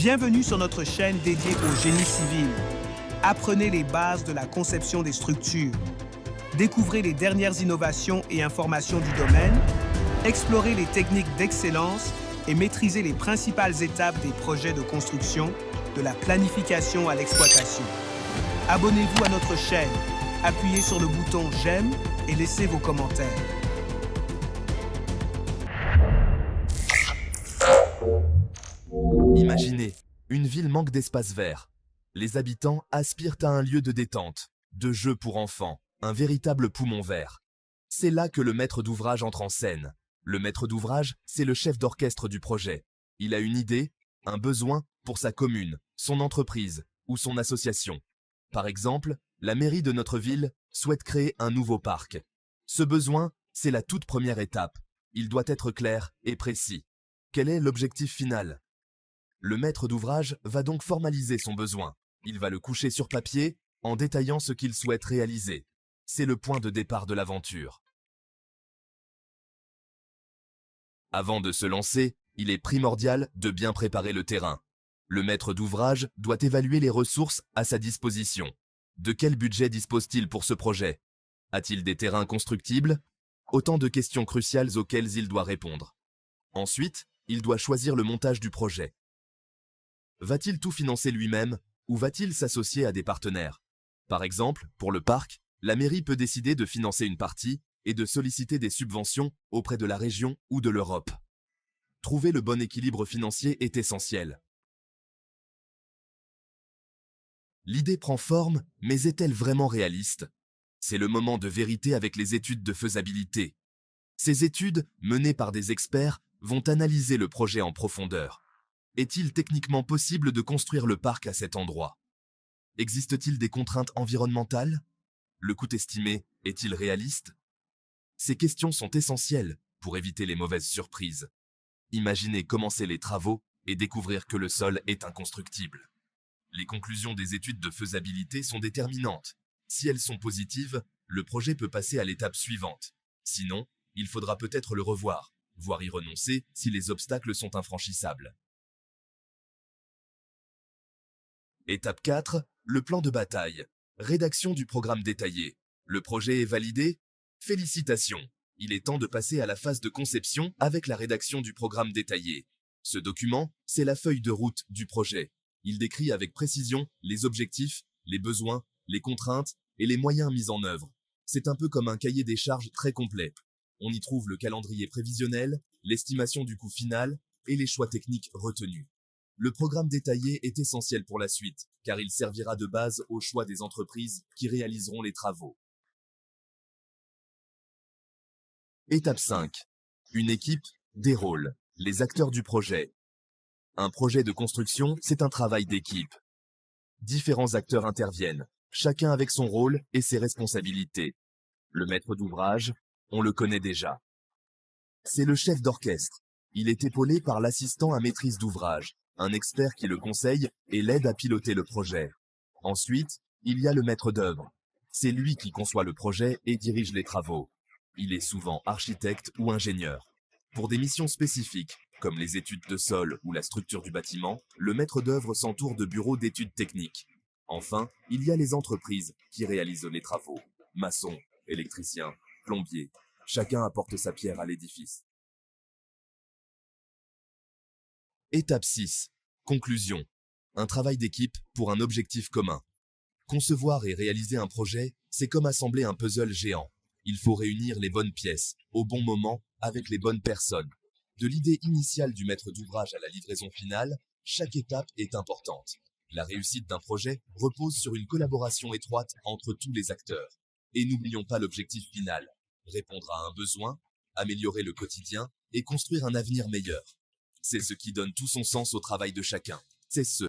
Bienvenue sur notre chaîne dédiée au génie civil. Apprenez les bases de la conception des structures. Découvrez les dernières innovations et informations du domaine. Explorez les techniques d'excellence et maîtrisez les principales étapes des projets de construction, de la planification à l'exploitation. Abonnez-vous à notre chaîne, appuyez sur le bouton « J'aime » et laissez vos commentaires. Imaginez, une ville manque d'espace vert. Les habitants aspirent à un lieu de détente, de jeux pour enfants, un véritable poumon vert. C'est là que le maître d'ouvrage entre en scène. Le maître d'ouvrage, c'est le chef d'orchestre du projet. Il a une idée, un besoin pour sa commune, son entreprise ou son association. Par exemple, la mairie de notre ville souhaite créer un nouveau parc. Ce besoin, c'est la toute première étape. Il doit être clair et précis. Quel est l'objectif final ? Le maître d'ouvrage va donc formaliser son besoin. Il va le coucher sur papier en détaillant ce qu'il souhaite réaliser. C'est le point de départ de l'aventure. Avant de se lancer, il est primordial de bien préparer le terrain. Le maître d'ouvrage doit évaluer les ressources à sa disposition. De quel budget dispose-t-il pour ce projet ? A-t-il des terrains constructibles ? Autant de questions cruciales auxquelles il doit répondre. Ensuite, il doit choisir le montage du projet. Va-t-il tout financer lui-même ou va-t-il s'associer à des partenaires ? Par exemple, pour le parc, la mairie peut décider de financer une partie et de solliciter des subventions auprès de la région ou de l'Europe. Trouver le bon équilibre financier est essentiel. L'idée prend forme, mais est-elle vraiment réaliste ? C'est le moment de vérité avec les études de faisabilité. Ces études, menées par des experts, vont analyser le projet en profondeur. Est-il techniquement possible de construire le parc à cet endroit ? Existe-t-il des contraintes environnementales ? Le coût estimé est-il réaliste ? Ces questions sont essentielles pour éviter les mauvaises surprises. Imaginez commencer les travaux et découvrir que le sol est inconstructible. Les conclusions des études de faisabilité sont déterminantes. Si elles sont positives, le projet peut passer à l'étape suivante. Sinon, il faudra peut-être le revoir, voire y renoncer si les obstacles sont infranchissables. Étape 4, le plan de bataille. Rédaction du programme détaillé. Le projet est validé ? Félicitations! Il est temps de passer à la phase de conception avec la rédaction du programme détaillé. Ce document, c'est la feuille de route du projet. Il décrit avec précision les objectifs, les besoins, les contraintes et les moyens mis en œuvre. C'est un peu comme un cahier des charges très complet. On y trouve le calendrier prévisionnel, l'estimation du coût final et les choix techniques retenus. Le programme détaillé est essentiel pour la suite, car il servira de base au choix des entreprises qui réaliseront les travaux. Étape 5. Une équipe, des rôles, les acteurs du projet. Un projet de construction, c'est un travail d'équipe. Différents acteurs interviennent, chacun avec son rôle et ses responsabilités. Le maître d'ouvrage, on le connaît déjà. C'est le chef d'orchestre. Il est épaulé par l'assistant à maîtrise d'ouvrage, un expert qui le conseille et l'aide à piloter le projet. Ensuite, il y a le maître d'œuvre. C'est lui qui conçoit le projet et dirige les travaux. Il est souvent architecte ou ingénieur. Pour des missions spécifiques, comme les études de sol ou la structure du bâtiment, le maître d'œuvre s'entoure de bureaux d'études techniques. Enfin, il y a les entreprises qui réalisent les travaux. Maçons, électriciens, plombiers, chacun apporte sa pierre à l'édifice. Étape 6. Conclusion. Un travail d'équipe pour un objectif commun. Concevoir et réaliser un projet, c'est comme assembler un puzzle géant. Il faut réunir les bonnes pièces, au bon moment, avec les bonnes personnes. De l'idée initiale du maître d'ouvrage à la livraison finale, chaque étape est importante. La réussite d'un projet repose sur une collaboration étroite entre tous les acteurs. Et n'oublions pas l'objectif final, répondre à un besoin, améliorer le quotidien et construire un avenir meilleur. C'est ce qui donne tout son sens au travail de chacun. C'est ce